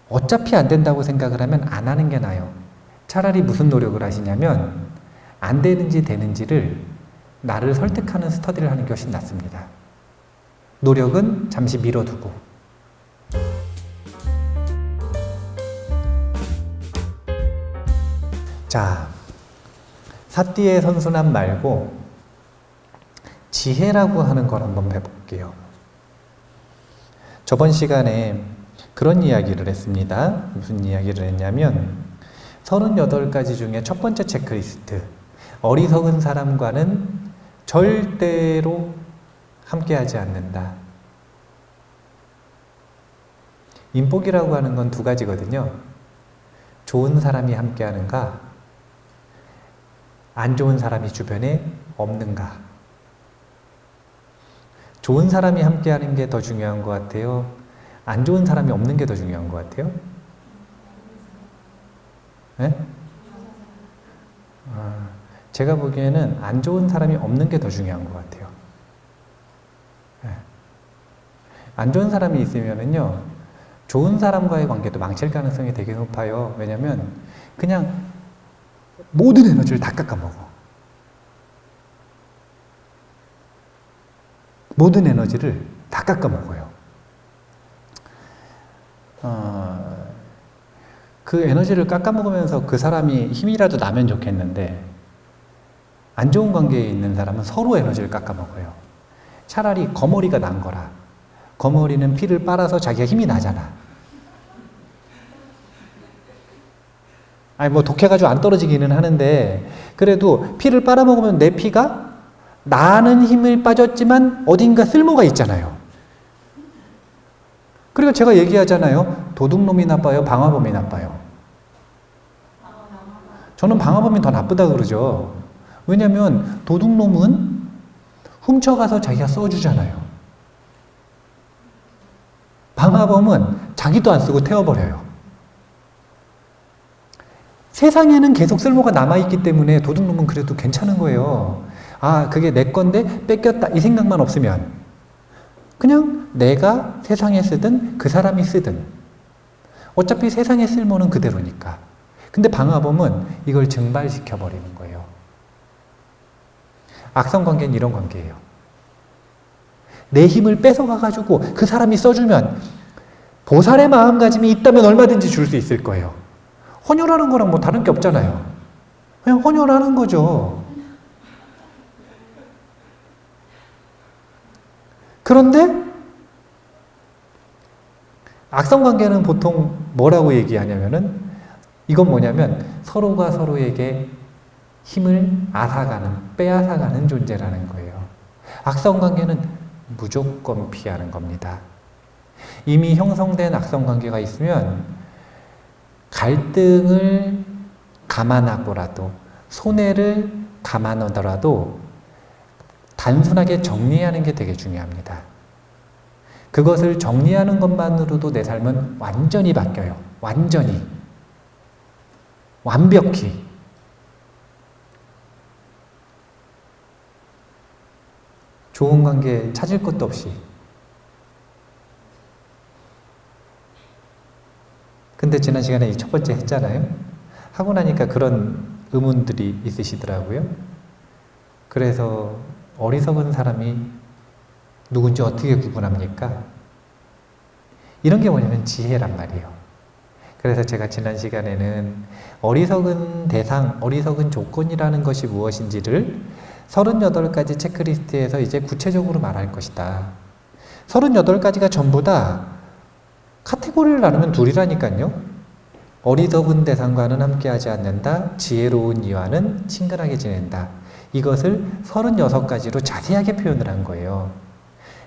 어차피 안 된다고 생각을 하면 안 하는 게 나아요. 차라리 무슨 노력을 하시냐면 안 되는지 되는지를 나를 설득하는 스터디를 하는 것이 낫습니다. 노력은 잠시 미뤄두고. 자, 사띠의 선순환 말고 지혜라고 하는 걸 한번 해볼게요. 저번 시간에 그런 이야기를 했습니다. 무슨 이야기를 했냐면 38가지 중에 첫 번째 체크리스트, 어리석은 사람과는 절대로 함께하지 않는다. 인복이라고 하는 건 두 가지거든요. 좋은 사람이 함께하는가, 안 좋은 사람이 주변에 없는가. 좋은 사람이 함께하는 게 더 중요한 것 같아요? 안 좋은 사람이 없는 게 더 중요한 것 같아요? 네? 제가 보기에는 안 좋은 사람이 없는 게 더 중요한 것 같아요. 네. 안 좋은 사람이 있으면은요, 좋은 사람과의 관계도 망칠 가능성이 되게 높아요. 왜냐면 그냥 모든 에너지를 다 깎아먹어. 모든 에너지를 다 깎아먹어요. 그 에너지를 깎아먹으면서 그 사람이 힘이라도 나면 좋겠는데 안 좋은 관계에 있는 사람은 서로 에너지를 깎아먹어요. 차라리 거머리가 난 거라. 거머리는 피를 빨아서 자기가 힘이 나잖아. 아니 뭐 독해가지고 안 떨어지기는 하는데 그래도 피를 빨아먹으면 내 피가 나는 힘을 빠졌지만 어딘가 쓸모가 있잖아요. 그리고 제가 얘기하잖아요. 도둑놈이 나빠요? 방화범이 나빠요? 저는 방화범이 더 나쁘다 그러죠. 왜냐면 도둑놈은 훔쳐가서 자기가 써주잖아요. 방화범은 자기도 안 쓰고 태워버려요. 세상에는 계속 쓸모가 남아있기 때문에 도둑놈은 그래도 괜찮은 거예요. 아, 그게 내 건데 뺏겼다 이 생각만 없으면 그냥 내가 세상에 쓰든 그 사람이 쓰든 어차피 세상에 쓸모는 그대로니까. 근데 방화범은 이걸 증발시켜버리는 거예요. 악성관계는 이런 관계예요. 내 힘을 뺏어가가지고 그 사람이 써주면 보살의 마음가짐이 있다면 얼마든지 줄 수 있을 거예요. 헌혈하는 거랑 뭐 다른 게 없잖아요. 그냥 헌혈하는 거죠. 그런데 악성관계는 보통 뭐라고 얘기하냐면은 이건 뭐냐면 서로가 서로에게 힘을 앗아가는, 빼앗아가는 존재라는 거예요. 악성관계는 무조건 피하는 겁니다. 이미 형성된 악성관계가 있으면 갈등을 감안하고라도 손해를 감안하더라도 단순하게 정리하는 게 되게 중요합니다. 그것을 정리하는 것만으로도 내 삶은 완전히 바뀌어요. 완전히. 완벽히. 좋은 관계 찾을 것도 없이. 근데 지난 시간에 이 첫 번째 했잖아요. 하고 나니까 그런 의문들이 있으시더라고요. 그래서 어리석은 사람이 누군지 어떻게 구분합니까? 이런 게 뭐냐면 지혜란 말이에요. 그래서 제가 지난 시간에는 어리석은 대상, 어리석은 조건이라는 것이 무엇인지를 38가지 체크리스트에서 이제 구체적으로 말할 것이다. 38가지가 전부 다 카테고리를 나누면 둘이라니까요. 어리석은 대상과는 함께하지 않는다. 지혜로운 이와는 친근하게 지낸다. 이것을 36가지로 자세하게 표현을 한 거예요.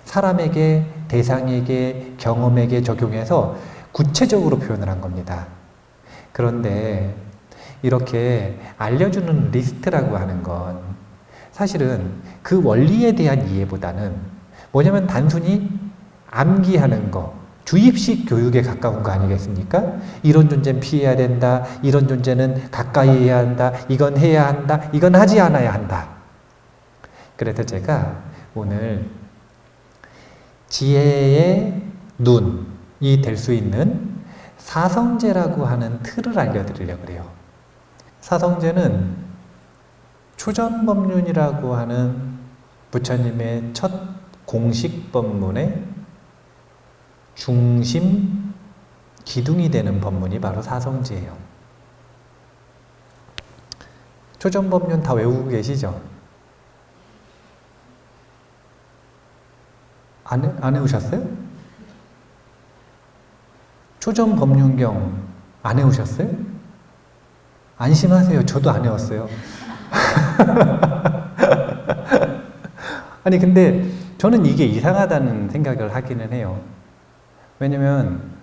사람에게, 대상에게, 경험에게 적용해서 구체적으로 표현을 한 겁니다. 그런데 이렇게 알려주는 리스트라고 하는 건 사실은 그 원리에 대한 이해보다는 뭐냐면 단순히 암기하는 거, 주입식 교육에 가까운 거 아니겠습니까? 이런 존재는 피해야 된다, 이런 존재는 가까이 해야 한다, 이건 해야 한다, 이건 하지 않아야 한다. 그래서 제가 오늘 지혜의 눈이 될 수 있는 사성제라고 하는 틀을 알려드리려고 그래요. 사성제는 초전법륜이라고 하는 부처님의 첫 공식 법문의 중심 기둥이 되는 법문이 바로 사성제예요. 초전법륜 다 외우고 계시죠? 안 외우셨어요? 초전법륜경 안 외우셨어요? 안심하세요. 저도 안 외웠어요. 아니 근데 저는 이게 이상하다는 생각을 하기는 해요. 왜냐면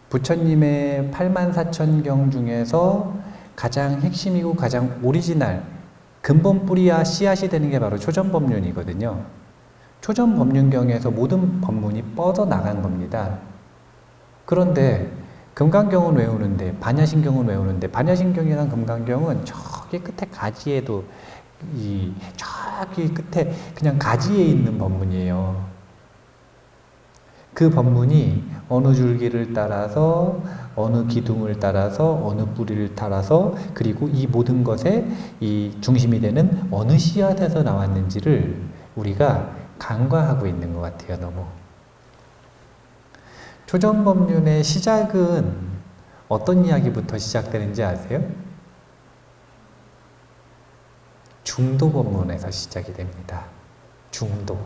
부처님의 84,000경 중에서 가장 핵심이고 가장 오리지널 근본 뿌리야 씨앗이 되는 게 바로 초전법륜이거든요. 초전법륜경에서 모든 법문이 뻗어나간 겁니다. 그런데 금강경은 외우는데 반야심경은 외우는데 반야심경이랑 금강경은 저기 끝에 가지에도 저기 끝에 그냥 가지에 있는 법문이에요. 그 법문이 어느 줄기를 따라서 어느 기둥을 따라서 어느 뿌리를 따라서 그리고 이 모든 것의 이 중심이 되는 어느 씨앗에서 나왔는지를 우리가 간과하고 있는 것 같아요. 너무. 초전법륜의 시작은 어떤 이야기부터 시작되는지 아세요? 중도법문에서 시작이 됩니다. 중도.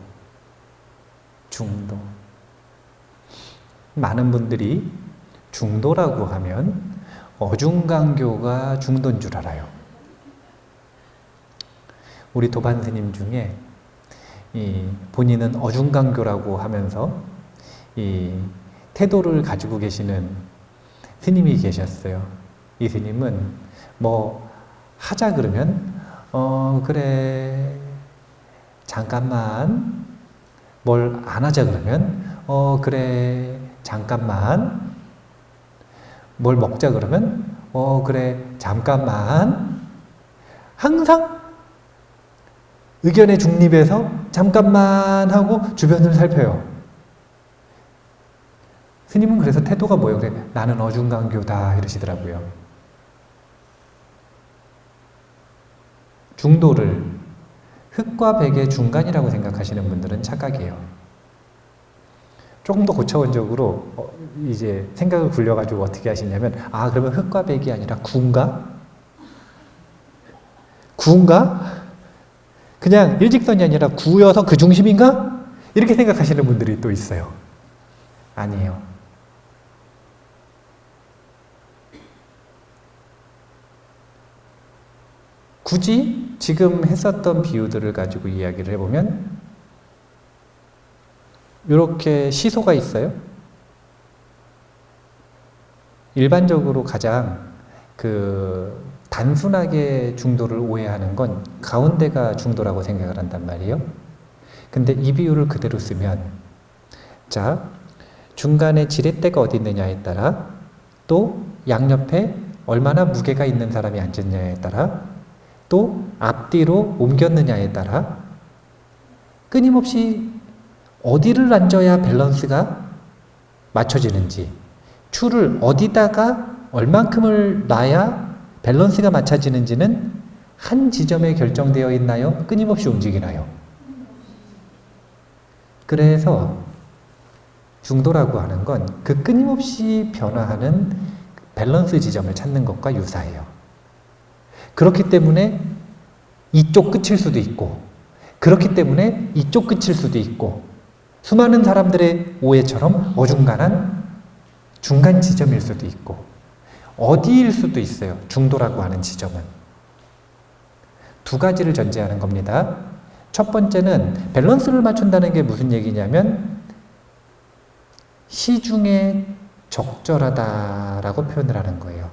많은 분들이 중도라고 하면 어중강교가 중도인 줄 알아요. 우리 도반 스님 중에 본인은 어중강교라고 하면서 태도를 가지고 계시는 스님이 계셨어요. 이 스님은 뭐 하자 그러면 그래 잠깐만, 뭘 안 하자 그러면 그래 잠깐만, 뭘 먹자 그러면 그래 잠깐만, 항상 의견의 중립에서 잠깐만 하고 주변을 살펴요. 스님은 그래서 태도가 뭐예요? 그래, 나는 어중강교다 이러시더라고요. 중도를 흑과 백의 중간이라고 생각하시는 분들은 착각이에요. 조금 더 고차원적으로 이제 생각을 굴려가지고 어떻게 하시냐면, 그러면 흑과 백이 아니라 구인가? 그냥 일직선이 아니라 구여서 그 중심인가? 이렇게 생각하시는 분들이 또 있어요. 아니에요. 굳이 지금 했었던 비유들을 가지고 이야기를 해보면 이렇게 시소가 있어요. 일반적으로 가장 단순하게 중도를 오해하는 건 가운데가 중도라고 생각을 한단 말이에요. 근데 이 비유를 그대로 쓰면, 자, 중간에 지렛대가 어디 있느냐에 따라, 또 양옆에 얼마나 무게가 있는 사람이 앉았냐에 따라, 또 앞뒤로 옮겼느냐에 따라 끊임없이 어디를 앉아야 밸런스가 맞춰지는지, 추를 어디다가 얼만큼을 놔야 밸런스가 맞춰지는지는 한 지점에 결정되어 있나요? 끊임없이 움직이나요? 그래서 중도라고 하는 건 그 끊임없이 변화하는 밸런스 지점을 찾는 것과 유사해요. 그렇기 때문에 이쪽 끝일 수도 있고, 그렇기 때문에 이쪽 끝일 수도 있고, 수많은 사람들의 오해처럼 어중간한 중간 지점일 수도 있고, 어디일 수도 있어요. 중도라고 하는 지점은. 두 가지를 전제하는 겁니다. 첫 번째는 밸런스를 맞춘다는 게 무슨 얘기냐면 시중에 적절하다라고 표현을 하는 거예요.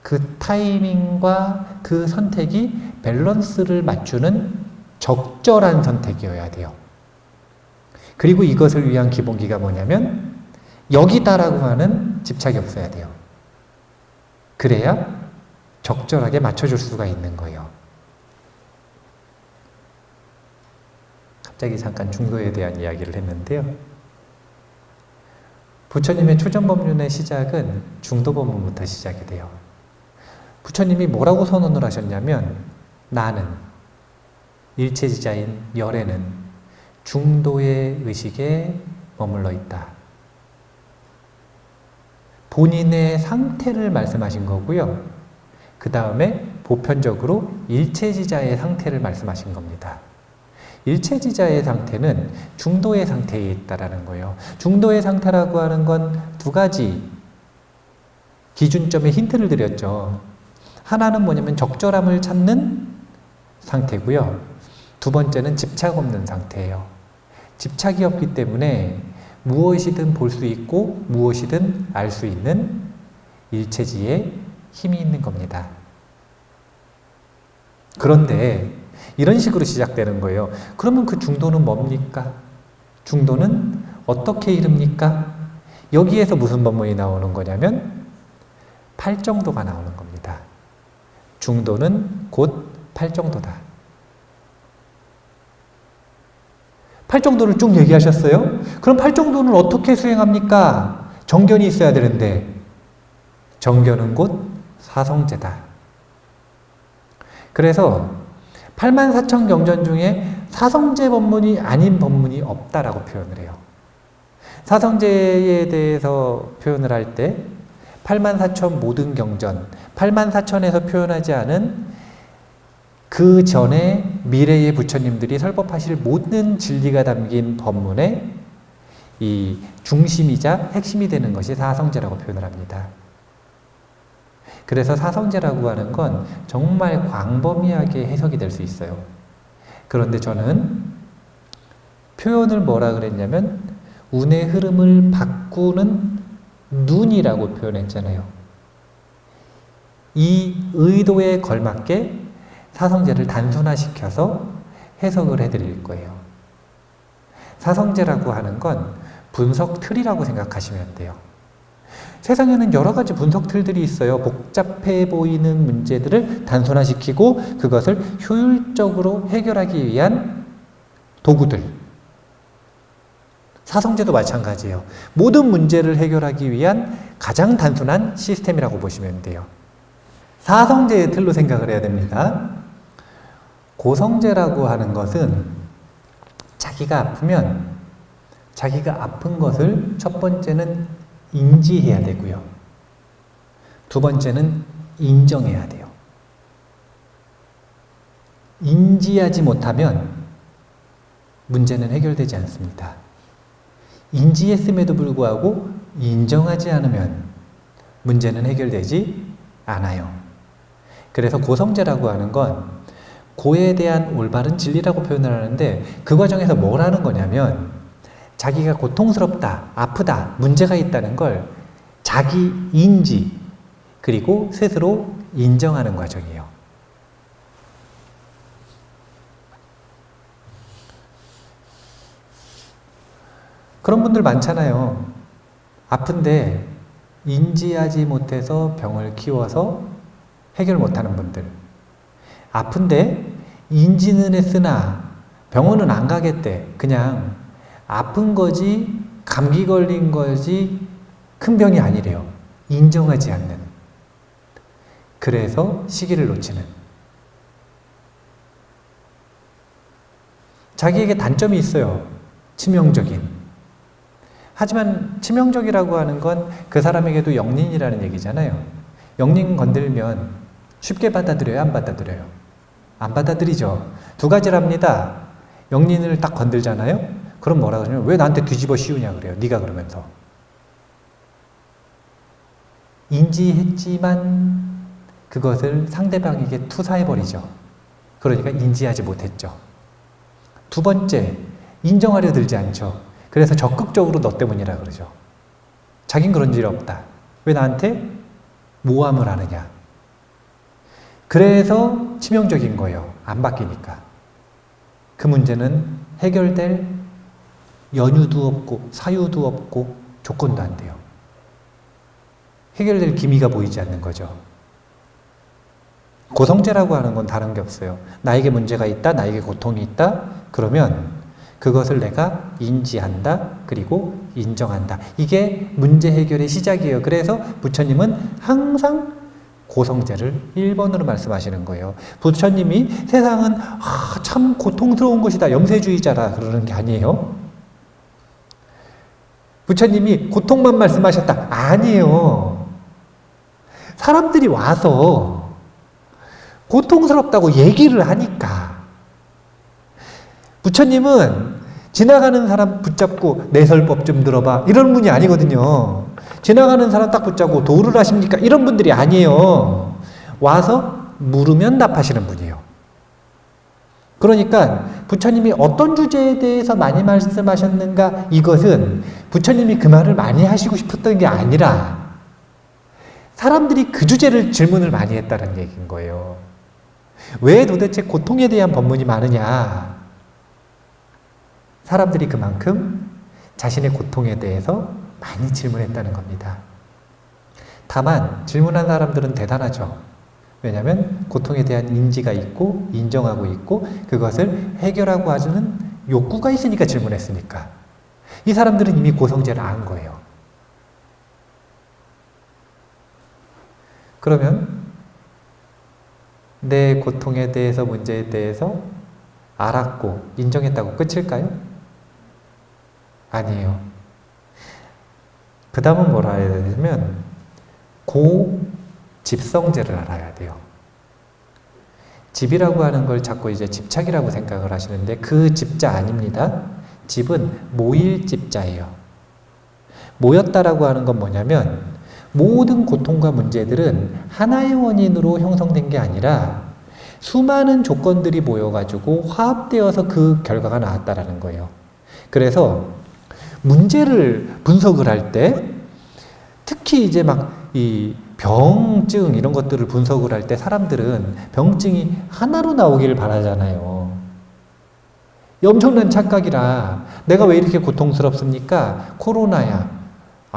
그 타이밍과 그 선택이 밸런스를 맞추는 적절한 선택이어야 돼요. 그리고 이것을 위한 기본기가 뭐냐면 여기다라고 하는 집착이 없어야 돼요. 그래야 적절하게 맞춰줄 수가 있는 거예요. 갑자기 잠깐 중도에 대한 이야기를 했는데요. 부처님의 초전법륜의 시작은 중도법문부터 시작이 돼요. 부처님이 뭐라고 선언을 하셨냐면 나는 일체지자인 열에는 중도의 의식에 머물러 있다. 본인의 상태를 말씀하신 거고요. 그 다음에 보편적으로 일체지자의 상태를 말씀하신 겁니다. 일체지자의 상태는 중도의 상태에 있다라는 거예요. 중도의 상태라고 하는 건 두 가지 기준점에 힌트를 드렸죠. 하나는 뭐냐면 적절함을 찾는 상태고요. 두 번째는 집착 없는 상태예요. 집착이 없기 때문에 무엇이든 볼 수 있고 무엇이든 알 수 있는 일체지에 힘이 있는 겁니다. 그런데 이런 식으로 시작되는 거예요. 그러면 그 중도는 뭡니까? 중도는 어떻게 이릅니까? 여기에서 무슨 법문이 나오는 거냐면 팔정도가 나오는 겁니다. 중도는 곧 팔정도다. 팔정도를 쭉 얘기하셨어요? 그럼 팔정도는 어떻게 수행합니까? 정견이 있어야 되는데 정견은 곧 사성제다. 그래서 84,000경전 중에 사성제 법문이 아닌 법문이 없다라고 표현을 해요. 사성제에 대해서 표현을 할 때 84,000 모든 경전, 84,000에서 표현하지 않은 그 전에 미래의 부처님들이 설법하실 모든 진리가 담긴 법문의 이 중심이자 핵심이 되는 것이 사성제라고 표현을 합니다. 그래서 사성제라고 하는 건 정말 광범위하게 해석이 될 수 있어요. 그런데 저는 표현을 뭐라 그랬냐면 운의 흐름을 바꾸는 눈이라고 표현했잖아요. 이 의도에 걸맞게 사성제를 단순화시켜서 해석을 해드릴 거예요. 사성제라고 하는 건 분석 틀이라고 생각하시면 돼요. 세상에는 여러 가지 분석 틀들이 있어요. 복잡해 보이는 문제들을 단순화시키고 그것을 효율적으로 해결하기 위한 도구들. 사성제도 마찬가지예요. 모든 문제를 해결하기 위한 가장 단순한 시스템이라고 보시면 돼요. 사성제의 틀로 생각을 해야 됩니다. 고성제라고 하는 것은 자기가 아프면 자기가 아픈 것을 첫 번째는 인지해야 되고요. 두 번째는 인정해야 돼요. 인지하지 못하면 문제는 해결되지 않습니다. 인지했음에도 불구하고 인정하지 않으면 문제는 해결되지 않아요. 그래서 고성제라고 하는 건 고에 대한 올바른 진리라고 표현을 하는데 그 과정에서 뭘 하는 거냐면 자기가 고통스럽다, 아프다, 문제가 있다는 걸 자기 인지 그리고 스스로 인정하는 과정이에요. 그런 분들 많잖아요. 아픈데 인지하지 못해서 병을 키워서 해결 못하는 분들. 아픈데 인지는 했으나 병원은 안 가겠대. 그냥 아픈 거지 감기 걸린 거지 큰 병이 아니래요. 인정하지 않는. 그래서 시기를 놓치는. 자기에게 단점이 있어요. 치명적인. 하지만 치명적이라고 하는 건 그 사람에게도 영린이라는 얘기잖아요. 영린 건들면 쉽게 받아들여요? 안 받아들여요? 안 받아들이죠. 두 가지랍니다. 영린을 딱 건들잖아요? 그럼 뭐라 그러냐면 왜 나한테 뒤집어 씌우냐 그래요. 네가 그러면서. 인지했지만 그것을 상대방에게 투사해버리죠. 그러니까 인지하지 못했죠. 두 번째, 인정하려 들지 않죠. 그래서 적극적으로 너 때문이라 그러죠. 자긴 그런 일 없다. 왜 나한테 모함을 하느냐. 그래서 치명적인 거예요. 안 바뀌니까. 그 문제는 해결될 연유도 없고 사유도 없고 조건도 안 돼요. 해결될 기미가 보이지 않는 거죠. 고성제라고 하는 건 다른 게 없어요. 나에게 문제가 있다, 나에게 고통이 있다, 그러면 그것을 내가 인지한다, 그리고 인정한다. 이게 문제 해결의 시작이에요. 그래서 부처님은 항상 고성제를 1번으로 말씀하시는 거예요. 부처님이 세상은 참 고통스러운 것이다. 염세주의자라 그러는 게 아니에요. 부처님이 고통만 말씀하셨다. 아니에요. 사람들이 와서 고통스럽다고 얘기를 하니까 부처님은 지나가는 사람 붙잡고 내설법 좀 들어봐 이런 분이 아니거든요. 지나가는 사람 딱 붙잡고 도를 하십니까? 이런 분들이 아니에요. 와서 물으면 답하시는 분이에요. 그러니까 부처님이 어떤 주제에 대해서 많이 말씀하셨는가, 이것은 부처님이 그 말을 많이 하시고 싶었던 게 아니라 사람들이 그 주제를 질문을 많이 했다는 얘기인 거예요. 왜 도대체 고통에 대한 법문이 많으냐? 사람들이 그만큼 자신의 고통에 대해서 많이 질문했다는 겁니다. 다만 질문한 사람들은 대단하죠. 왜냐하면 고통에 대한 인지가 있고 인정하고 있고 그것을 해결하고 하는 욕구가 있으니까 질문했으니까. 이 사람들은 이미 고성제를 안 거예요. 그러면 내 고통에 대해서, 문제에 대해서 알았고 인정했다고 끝일까요? 아니에요. 그 다음은 뭘 알아야 되냐면 고집성제를 알아야 돼요. 집이라고 하는 걸 자꾸 이제 집착이라고 생각을 하시는데 그 집자 아닙니다. 집은 모일 집자예요. 모였다라고 하는 건 뭐냐면 모든 고통과 문제들은 하나의 원인으로 형성된 게 아니라 수많은 조건들이 모여가지고 화합되어서 그 결과가 나왔다라는 거예요. 그래서 문제를 분석을 할 때 특히 이제 막 이 병증 이런 것들을 분석을 할 때 사람들은 병증이 하나로 나오기를 바라잖아요. 엄청난 착각이라 내가 왜 이렇게 고통스럽습니까? 코로나야.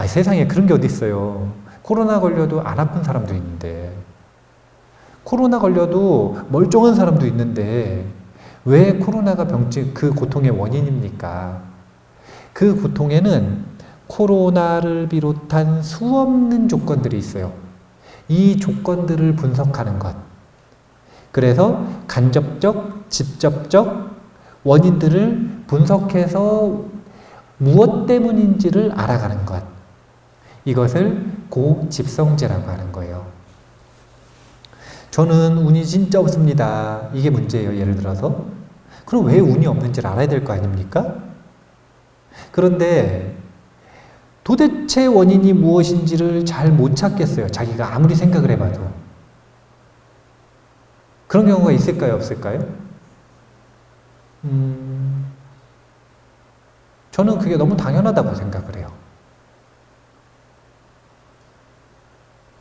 세상에 그런 게 어디 있어요. 코로나 걸려도 안 아픈 사람도 있는데 코로나 걸려도 멀쩡한 사람도 있는데 왜 코로나가 병증 그 고통의 원인입니까? 그 고통에는 코로나를 비롯한 수없는 조건들이 있어요. 이 조건들을 분석하는 것. 그래서 간접적, 직접적 원인들을 분석해서 무엇 때문인지를 알아가는 것. 이것을 고집성제라고 하는 거예요. 저는 운이 진짜 없습니다. 이게 문제예요. 예를 들어서. 그럼 왜 운이 없는지를 알아야 될 거 아닙니까? 그런데 도대체 원인이 무엇인지를 잘 못 찾겠어요. 자기가 아무리 생각을 해봐도. 그런 경우가 있을까요? 없을까요? 저는 그게 너무 당연하다고 생각을 해요.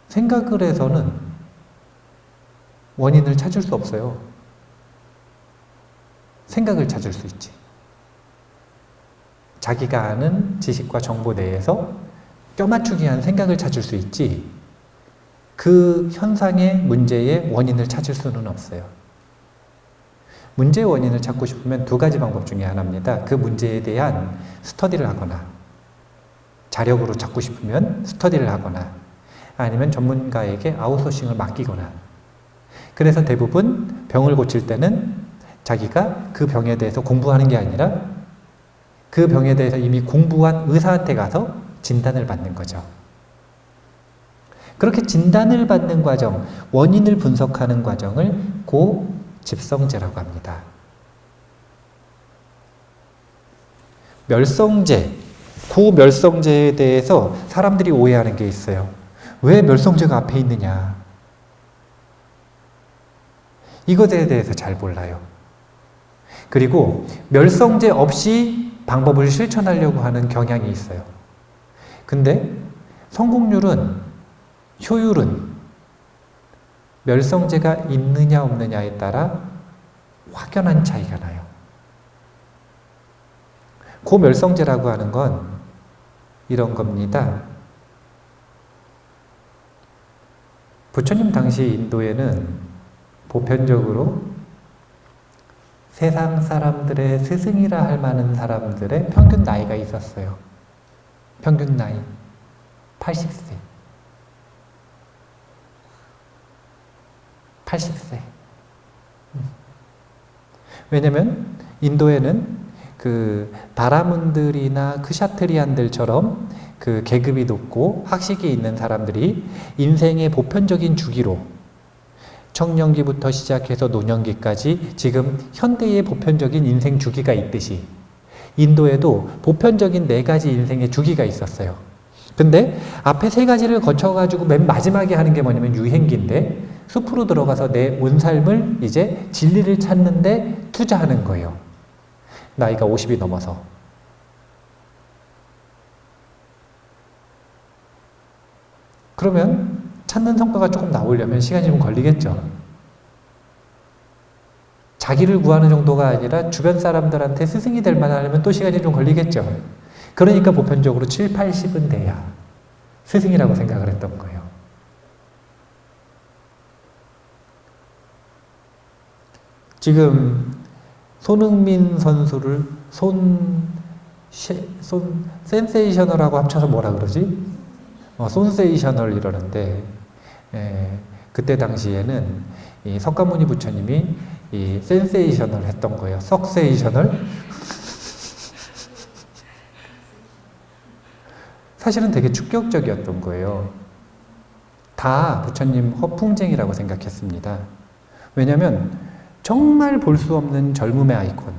생각을 해서는 원인을 찾을 수 없어요. 생각을 찾을 수 있지. 자기가 아는 지식과 정보 내에서 껴맞추기 한 생각을 찾을 수 있지 그 현상의 문제의 원인을 찾을 수는 없어요. 문제의 원인을 찾고 싶으면 두 가지 방법 중에 하나입니다. 그 문제에 대한 스터디를 하거나 자력으로 찾고 싶으면 스터디를 하거나 아니면 전문가에게 아웃소싱을 맡기거나. 그래서 대부분 병을 고칠 때는 자기가 그 병에 대해서 공부하는 게 아니라 그 병에 대해서 이미 공부한 의사한테 가서 진단을 받는 거죠. 그렇게 진단을 받는 과정, 원인을 분석하는 과정을 고집성제라고 합니다. 멸성제, 고멸성제에 대해서 사람들이 오해하는 게 있어요. 왜 멸성제가 앞에 있느냐? 이것에 대해서 잘 몰라요. 그리고 멸성제 없이 방법을 실천하려고 하는 경향이 있어요. 근데 성공률은, 효율은 멸성제가 있느냐 없느냐에 따라 확연한 차이가 나요. 고멸성제라고 하는 건 이런 겁니다. 부처님 당시 인도에는 보편적으로 세상 사람들의 스승이라 할 만한 사람들의 평균 나이가 있었어요. 평균 나이 80세. 80세. 왜냐면 인도에는 그 바라문들이나 크샤트리안들처럼 그 계급이 높고 학식이 있는 사람들이 인생의 보편적인 주기로 청년기부터 시작해서 노년기까지 지금 현대의 보편적인 인생 주기가 있듯이 인도에도 보편적인 4가지 인생의 주기가 있었어요. 근데 앞에 3가지를 거쳐가지고 맨 마지막에 하는 게 뭐냐면 유행기인데 숲으로 들어가서 내 온 삶을 이제 진리를 찾는데 투자하는 거예요. 나이가 50이 넘어서. 그러면 찾는 성과가 조금 나오려면 시간이 좀 걸리겠죠. 자기를 구하는 정도가 아니라 주변 사람들한테 스승이 될 만하려면 또 시간이 좀 걸리겠죠. 그러니까 보편적으로 7, 80은 돼야 스승이라고 생각을 했던 거예요. 지금 손흥민 선수를 센세이셔널하고 합쳐서 뭐라 그러지? 손세이셔널 이러는데, 그때 당시에는 이 석가모니 부처님이 이 센세이셔널 했던 거예요. 석세이셔널? 사실은 되게 충격적이었던 거예요. 다 부처님 허풍쟁이라고 생각했습니다. 왜냐면 정말 볼 수 없는 젊음의 아이콘.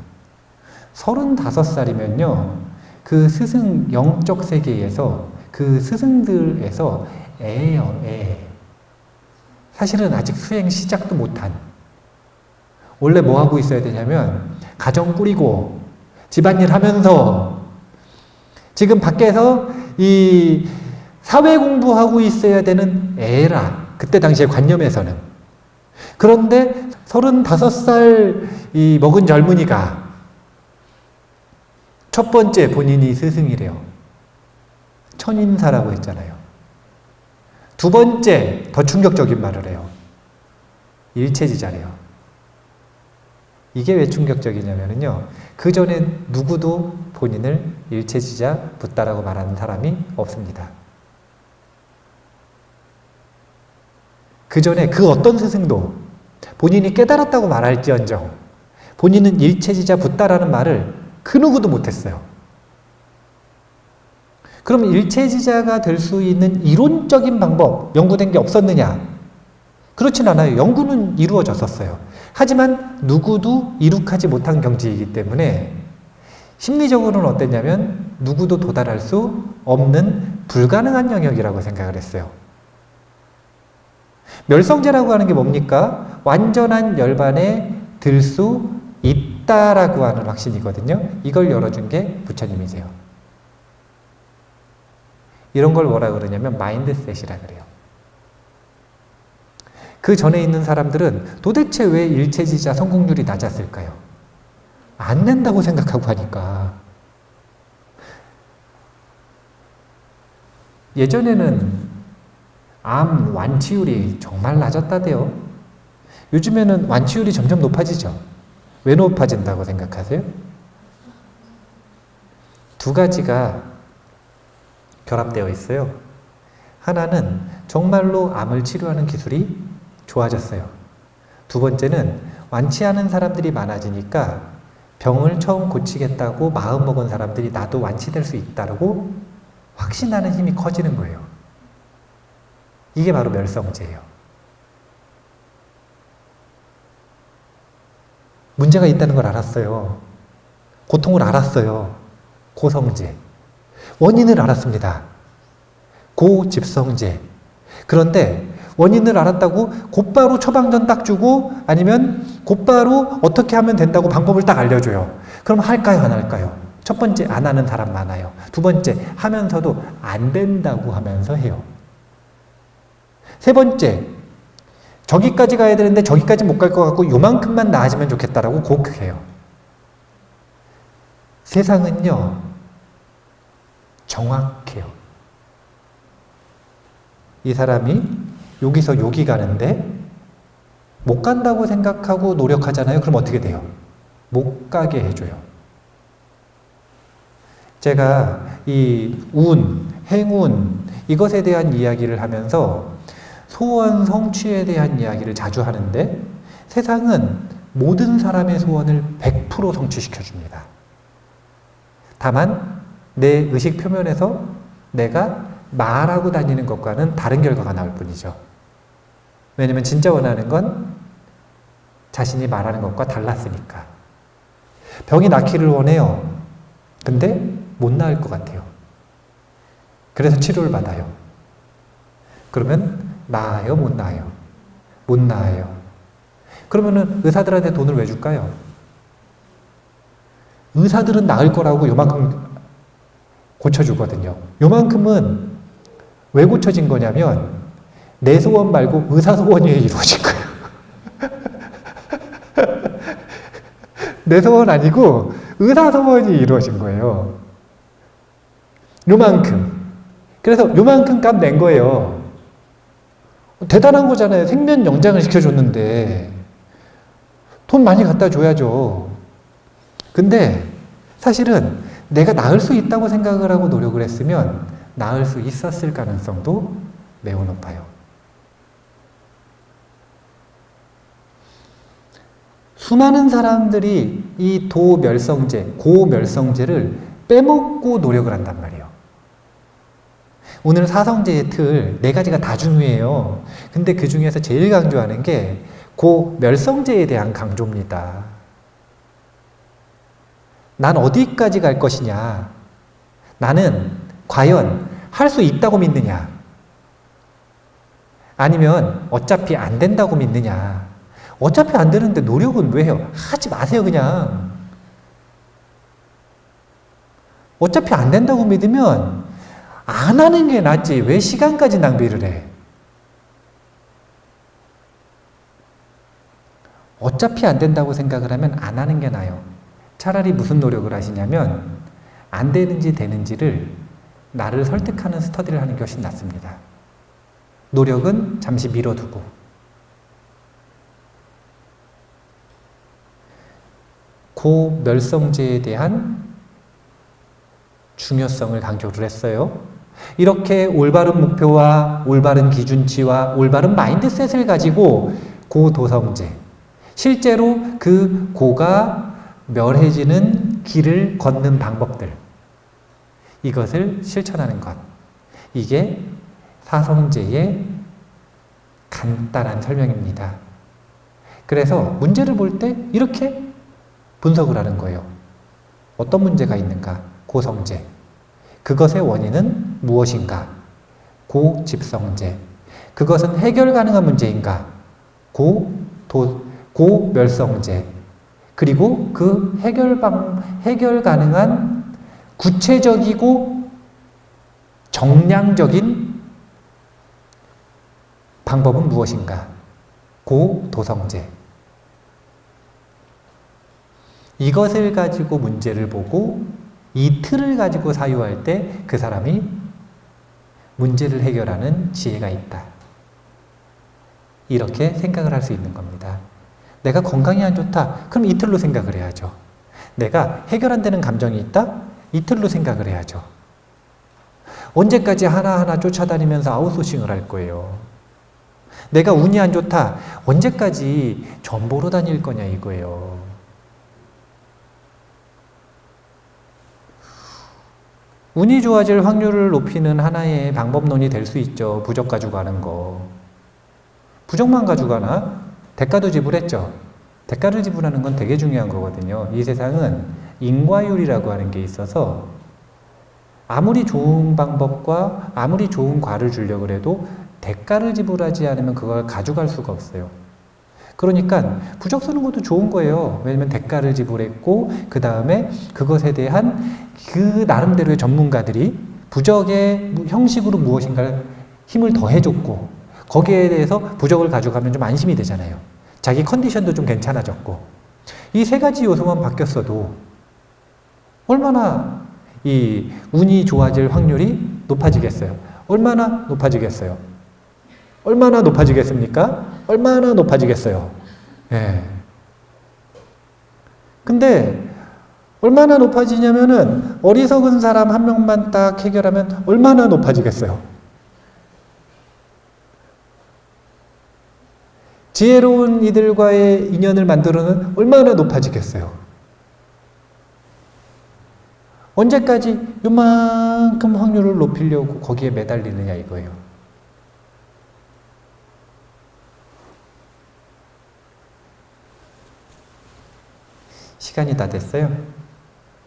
35살이면요, 그 스승 영적 세계에서 그 스승들에서 애예요, 애. 사실은 아직 수행 시작도 못한. 원래 뭐 하고 있어야 되냐면 가정 꾸리고 집안일 하면서 지금 밖에서 이 사회 공부하고 있어야 되는 애라. 그때 당시에 관념에서는. 그런데 35살 이 먹은 젊은이가 첫 번째 본인이 스승이래요. 천인사라고 했잖아요. 두 번째 더 충격적인 말을 해요. 일체지자래요. 이게 왜 충격적이냐면요, 그 전에 누구도 본인을 일체지자 붓다라고 말하는 사람이 없습니다. 그 전에 그 어떤 스승도 본인이 깨달았다고 말할지언정 본인은 일체지자 붓다라는 말을 그 누구도 못했어요. 그럼 일체지자가 될 수 있는 이론적인 방법 연구된 게 없었느냐? 그렇진 않아요. 연구는 이루어졌었어요. 하지만 누구도 이룩하지 못한 경지이기 때문에 심리적으로는 어땠냐면 누구도 도달할 수 없는 불가능한 영역이라고 생각을 했어요. 멸성제라고 하는 게 뭡니까? 완전한 열반에 들 수 있다라고 하는 확신이거든요. 이걸 열어준 게 부처님이세요. 이런 걸 뭐라 그러냐면 마인드셋이라 그래요. 그 전에 있는 사람들은 도대체 왜 일체지자 성공률이 낮았을까요? 안 된다고 생각하고 하니까. 예전에는 암 완치율이 정말 낮았다대요. 요즘에는 완치율이 점점 높아지죠. 왜 높아진다고 생각하세요? 두 가지가 결합되어 있어요. 하나는 정말로 암을 치료하는 기술이 좋아졌어요. 두 번째는 완치하는 사람들이 많아지니까 병을 처음 고치겠다고 마음먹은 사람들이 나도 완치될 수 있다고 확신하는 힘이 커지는 거예요. 이게 바로 멸성제예요. 문제가 있다는 걸 알았어요. 고통을 알았어요. 고성제. 원인을 알았습니다. 고집성제. 그런데 원인을 알았다고 곧바로 처방전 딱 주고 아니면 곧바로 어떻게 하면 된다고 방법을 딱 알려줘요. 그럼 할까요? 안 할까요? 첫 번째, 안 하는 사람 많아요. 두 번째, 하면서도 안 된다고 하면서 해요. 세 번째, 저기까지 가야 되는데 저기까지 못 갈 것 같고 요만큼만 나아지면 좋겠다라고 고해요. 세상은요, 정확해요. 이 사람이 여기서 여기 가는데 못 간다고 생각하고 노력하잖아요. 그럼 어떻게 돼요? 못 가게 해줘요. 제가 이 운, 행운, 이것에 대한 이야기를 하면서 소원 성취에 대한 이야기를 자주 하는데 세상은 모든 사람의 소원을 100% 성취시켜 줍니다. 다만 내 의식 표면에서 내가 말하고 다니는 것과는 다른 결과가 나올 뿐이죠. 왜냐면 진짜 원하는 건 자신이 말하는 것과 달랐으니까. 병이 낫기를 원해요. 근데 못 나을 것 같아요. 그래서 치료를 받아요. 그러면 나아요? 못 나아요? 못 나아요. 그러면은 의사들한테 돈을 왜 줄까요? 의사들은 나을 거라고 요만큼 고쳐주거든요. 요만큼은 왜 고쳐진 거냐면 내 소원 말고 의사 소원이 이루어진 거예요. 내 소원 아니고 의사 소원이 이루어진 거예요. 요만큼. 그래서 요만큼 값 낸 거예요. 대단한 거잖아요. 생면 영장을 시켜줬는데 돈 많이 갖다 줘야죠. 근데 사실은 내가 나을 수 있다고 생각을 하고 노력을 했으면 나을 수 있었을 가능성도 매우 높아요. 수많은 사람들이 이 도멸성제, 고멸성제를 빼먹고 노력을 한단 말이에요. 오늘 사성제의 틀 4가지가 다 중요해요. 근데 그 중에서 제일 강조하는 게 고멸성제에 대한 강조입니다. 난 어디까지 갈 것이냐? 나는 과연 할 수 있다고 믿느냐? 아니면 어차피 안 된다고 믿느냐? 어차피 안 되는데 노력은 왜 해요? 하지 마세요, 그냥. 어차피 안 된다고 믿으면 안 하는 게 낫지. 왜 시간까지 낭비를 해? 어차피 안 된다고 생각을 하면 안 하는 게 나아요. 차라리 무슨 노력을 하시냐면 안 되는지 되는지를 나를 설득하는 스터디를 하는 것이 낫습니다. 노력은 잠시 미뤄두고. 고멸성제에 대한 중요성을 강조를 했어요. 이렇게 올바른 목표와 올바른 기준치와 올바른 마인드셋을 가지고 고도성제, 실제로 그 고가 멸해지는 길을 걷는 방법들, 이것을 실천하는 것, 이게 사성제의 간단한 설명입니다. 그래서 문제를 볼 때 이렇게 분석을 하는 거예요. 어떤 문제가 있는가? 고성제. 그것의 원인은 무엇인가? 고집성제. 그것은 해결 가능한 문제인가? 고멸성제. 그리고 그 해결 가능한 구체적이고 정량적인 방법은 무엇인가? 고도성제. 이것을 가지고 문제를 보고 이 틀을 가지고 사유할 때 그 사람이 문제를 해결하는 지혜가 있다. 이렇게 생각을 할 수 있는 겁니다. 내가 건강이 안 좋다. 그럼 이 틀로 생각을 해야죠. 내가 해결 안 되는 감정이 있다? 이 틀로 생각을 해야죠. 언제까지 하나하나 쫓아다니면서 아웃소싱을 할 거예요? 내가 운이 안 좋다. 언제까지 점 보러 다닐 거냐 이거예요. 운이 좋아질 확률을 높이는 하나의 방법론이 될 수 있죠. 부적 가지고 가는 거. 부적만 가지고 가나? 대가도 지불했죠. 대가를 지불하는 건 되게 중요한 거거든요. 이 세상은 인과율이라고 하는 게 있어서 아무리 좋은 방법과 아무리 좋은 과를 주려고 해도 대가를 지불하지 않으면 그걸 가져갈 수가 없어요. 그러니까 부적 쓰는 것도 좋은 거예요. 왜냐면 대가를 지불했고 그 다음에 그것에 대한 그 나름대로의 전문가들이 부적의 형식으로 무엇인가를 힘을 더해줬고 거기에 대해서 부적을 가져가면 좀 안심이 되잖아요. 자기 컨디션도 좀 괜찮아졌고 이 3가지 요소만 바뀌었어도 얼마나 이 운이 좋아질 확률이 높아지겠어요. 얼마나 높아지겠어요. 얼마나 높아지겠습니까? 얼마나 높아지겠어요. 예. 근데 얼마나 높아지냐면은 어리석은 사람 한 명만 딱 해결하면 얼마나 높아지겠어요. 지혜로운 이들과의 인연을 만들어는 얼마나 높아지겠어요. 언제까지 요만큼 확률을 높이려고 거기에 매달리느냐 이거예요. 시간이 다 됐어요.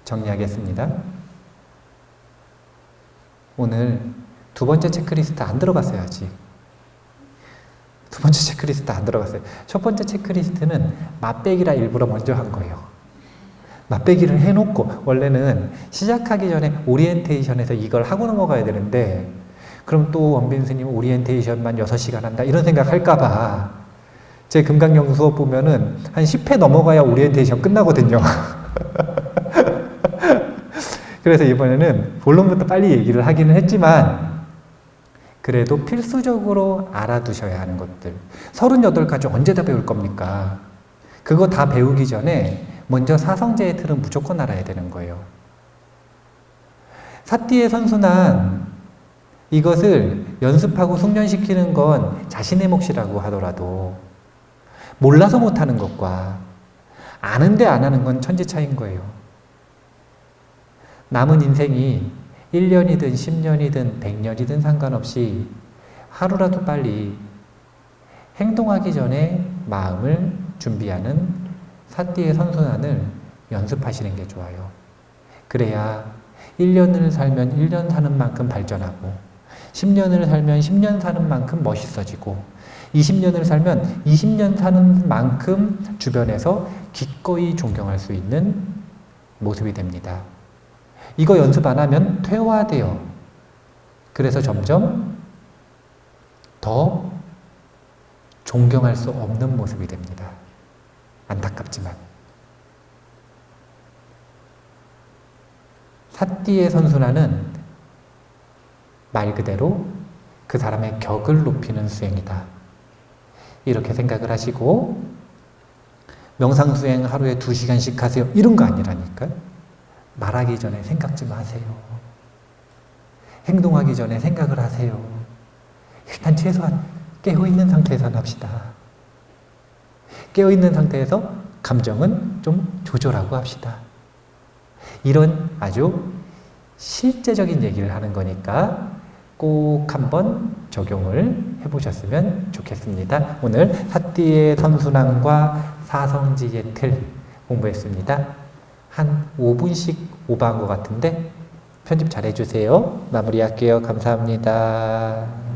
정리하겠습니다. 오늘 두 번째 체크리스트 안 들어갔어요, 아직. 두 번째 체크리스트 안 들어갔어요. 첫 번째 체크리스트는 맛배기라 일부러 먼저 한 거예요. 맛배기를 해놓고, 원래는 시작하기 전에 오리엔테이션에서 이걸 하고 넘어가야 되는데, 그럼 또 원빈 스님 오리엔테이션만 6시간 한다, 이런 생각 할까봐, 제 금강경 수업 보면은 한 10회 넘어가야 오리엔테이션 끝나거든요. 그래서 이번에는 본론부터 빨리 얘기를 하기는 했지만, 그래도 필수적으로 알아두셔야 하는 것들. 38가지 언제 다 배울 겁니까? 그거 다 배우기 전에 먼저 사성제의 틀은 무조건 알아야 되는 거예요. 사띠의 선순환, 이것을 연습하고 숙련시키는 건 자신의 몫이라고 하더라도 몰라서 못하는 것과 아는데 안 하는 건 천지 차이인 거예요. 남은 인생이 1년이든 10년이든 100년이든 상관없이 하루라도 빨리 행동하기 전에 마음을 준비하는 사띠의 선순환을 연습하시는 게 좋아요. 그래야 1년을 살면 1년 사는 만큼 발전하고, 10년을 살면 10년 사는 만큼 멋있어지고, 20년을 살면 20년 사는 만큼 주변에서 기꺼이 존경할 수 있는 모습이 됩니다. 이거 연습 안 하면 퇴화돼요. 그래서 점점 더 존경할 수 없는 모습이 됩니다. 안타깝지만. 사띠의 선순환은 말 그대로 그 사람의 격을 높이는 수행이다. 이렇게 생각을 하시고, 명상수행 하루에 2시간씩 하세요, 이런 거 아니라니까요. 말하기 전에 생각 좀 하세요. 행동하기 전에 생각을 하세요. 일단 최소한 깨어있는 상태에서 합시다. 깨어있는 상태에서 감정은 좀 조절하고 합시다. 이런 아주 실제적인 얘기를 하는 거니까 꼭 한번 적용을 해보셨으면 좋겠습니다. 오늘 사띠의 선순환과 사성지의 틀 공부했습니다. 한 5분씩 오버한 것 같은데 편집 잘 해주세요. 마무리할게요. 감사합니다.